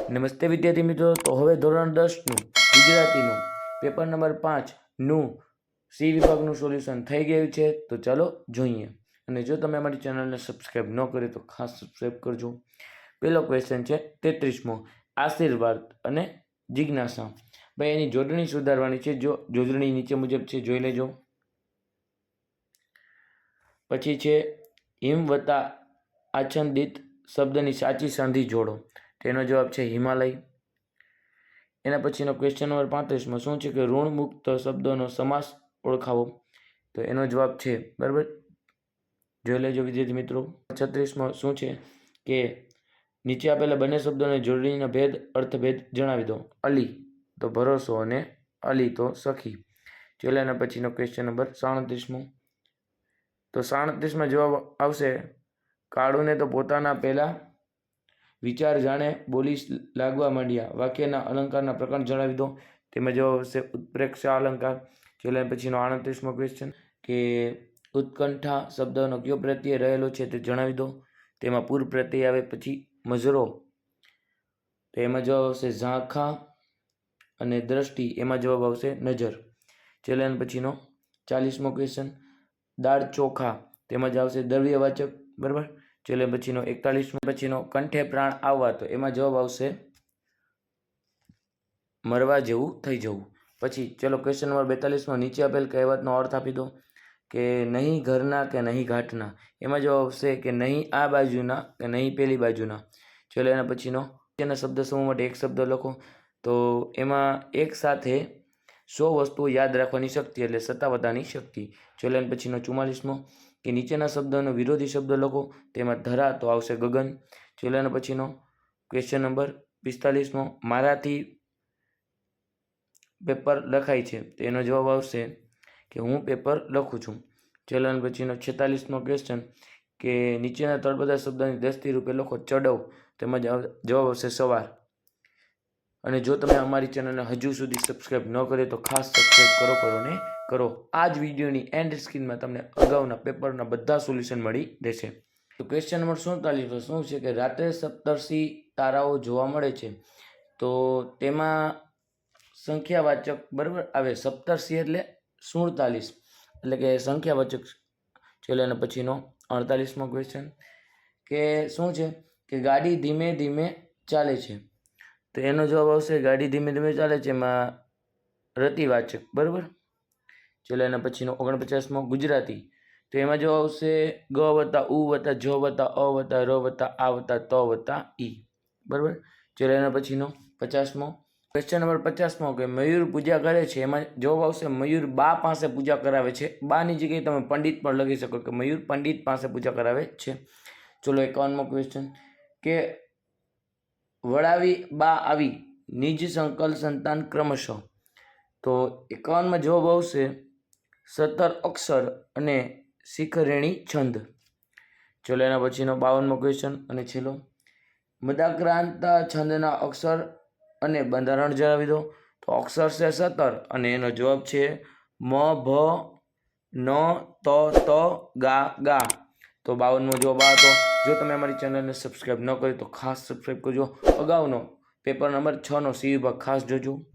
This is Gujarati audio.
નમસ્તે વિદ્યાર્થી મિત્રો, તો હવે ધોરણ 10નું ગુજરાતીનું પેપર નંબર 5નું સી વિભાગનું સોલ્યુશન થઈ ગયું છે. તો ચાલો જોઈએ. અને જો તમે અમારી ચેનલને સબસ્ક્રાઈબ ન કરી તો ખાસ સબસ્ક્રાઈબ કરજો. પહેલો ક્વેશ્ચન છે 33મો, આશીર્વાદ અને જિજ્ઞાસા. ભાઈ એની જોડણી સુધારવાની છે. જો જોડણી નીચે મુજબ છે, જોઈ લેજો. પછી છે હિમ વત્તા આચ્છાદિત શબ્દની સાચી સંધિ જોડો. તેનો જવાબ છે હિમાલય. એના પછીનો ક્વેશ્ચન નંબર 35માં શું છે કે ઋણ મુક્ત શબ્દોનો સમાસ ઓળખાવો. તો એનો જવાબ છે, બરાબર, જોઈ લેજો વિદ્યાર્થી મિત્રો. 36માં શું છે કે નીચે આપેલા બંને શબ્દોને જોડણીના ભેદ અર્થભેદ જણાવી દો. અલી તો ભરોસો અને અલી તો સખી. જોઈ લે. એના પછીનો ક્વેશ્ચન નંબર 37મો. તો 37માં જવાબ આવશે કાળુને તો પોતાના પહેલા વિચાર જાણે બોલી લાગવા માંડ્યા. વાક્યના અલંકારના પ્રકાર જણાવી દો. તેમાં જવાબ આવશે ઉત્પ્રેક્ષા અલંકાર. જોઈ પછીનો 38મો ક્વેશ્ચન કે ઉત્કંઠા શબ્દનો કયો પ્રત્યય રહેલો છે તે જણાવી દો. તેમાં પૂર પ્રત્યય આવે. પછી મજરો, તો એમાં જવાબ આવશે ઝાંખા. અને દ્રષ્ટિ, એમાં જવાબ આવશે નજર. જોઈ પછીનો 40મો ક્વેશ્ચન દાળ ચોખા, તેમાં જ આવશે દ્રવ્યવાચક, બરાબર. ચલે પછીનો 41મો પછીનો કંઠે પ્રાણ આવવા, તો એમાં જવાબ આવશે મરવા જેવું થઈ જવું. પછી ચલો ક્વેશ્ચન નંબર 42માં નીચે આપેલ કહેવતનો અર્થ આપી દો. કે નહીં ઘરના કે નહીં ઘાટના, એમાં જવાબ આવશે કે નહીં આ બાજુના કે નહીં પેલી બાજુના. ચલો એના પછીનો તેના શબ્દ સમૂહ માટે એક શબ્દ લખો. તો એમાં એક સાથે 100 વસ્તુઓ યાદ રાખવાની શક્તિ, એટલે 57 શક્તિ. ચલો એના પછીનો 44મો કે નીચેના શબ્દનો વિરોધી શબ્દ લખો. તેમાં ધરા, તો આવશે ગગન. ચલો એના પછીનો ક્વેશ્ચન નંબર 45મો મારાથી પેપર લખાય છે, તો એનો જવાબ આવશે કે હું પેપર લખું છું. ચલો એના પછીનો 46મો ક્વેશ્ચન કે નીચેના તળપદા શબ્દની દ્રષ્ટિ રૂપે લખો. ચડવ, તેમાં જવાબ આવશે સવાર. અને જો તમે અમારી ચેનલને હજુ સુધી સબસ્ક્રાઈબ ન કરી તો ખાસ સબસ્ક્રાઈબ કરો. આ જ વિડીયોની એન્ડ સ્ક્રીનમાં તમને અગાઉના પેપરના બધા સોલ્યુશન મળી રહેશે. તો ક્વેશ્ચન નંબર 47 શું છે કે રાત્રે સપ્તર્ષિ તારાઓ જોવા મળે છે. તો તેમાં સંખ્યાવાચક, બરાબર, આવે. સપ્તર્ષિ એટલે 47, એટલે કે સંખ્યાવાચક. ચલો એના પછીનો 48મો ક્વેશ્ચન કે શું છે કે ગાડી ધીમે ધીમે ચાલે છે. તો એનો જવાબ આવશે ગાડી ધીમે ધીમે ચાલે છે, એમાં રતિવાચક, બરાબર. ચલો એના પછીનો 49મો ગુજરાતી. તો એમાં જવાબ આવશે ગ વત્તા ઉ વત્તા જ વત્તા અ વત્તા ર વત્તા આ વત્તા ત વત્તા ઈ, બરાબર. ચલો એના પછીનો 50મો ક્વેશ્ચન નંબર 50મો કે મયુર પૂજા કરે છે. એમાં જવાબ આવશે મયુર બા પાસે પૂજા કરાવે છે. બાની જગ્યાએ તમે પંડિત પણ લખી શકો કે મયુર પંડિત પાસે પૂજા કરાવે છે. ચલો 51મો ક્વેશ્ચન કે વડાવી બા આવી નિજ સંકલ સંતાન ક્રમશઃ. તો 51માં જવાબ આવશે 17 અક્ષર અને શિખરેણી છંદ. ચલો એના પછીનો 52મો ક્વેશ્ચન અને છેલ્લો મદાક્રાંત છંદના અક્ષર અને બંધારણ જણાવી દો. તો અક્ષર છે 17 અને એનો જવાબ છે મ ભ ન ત ત ગા ગા. તો 52મો જવાબ આ હતો. જો તમે અમારી ચેનલને સબસ્ક્રાઈબ ન કરી તો ખાસ સબસ્ક્રાઈબ કરજો. અગાઉનો પેપર નંબર 6નો સી વિભાગ ખાસ જોજો.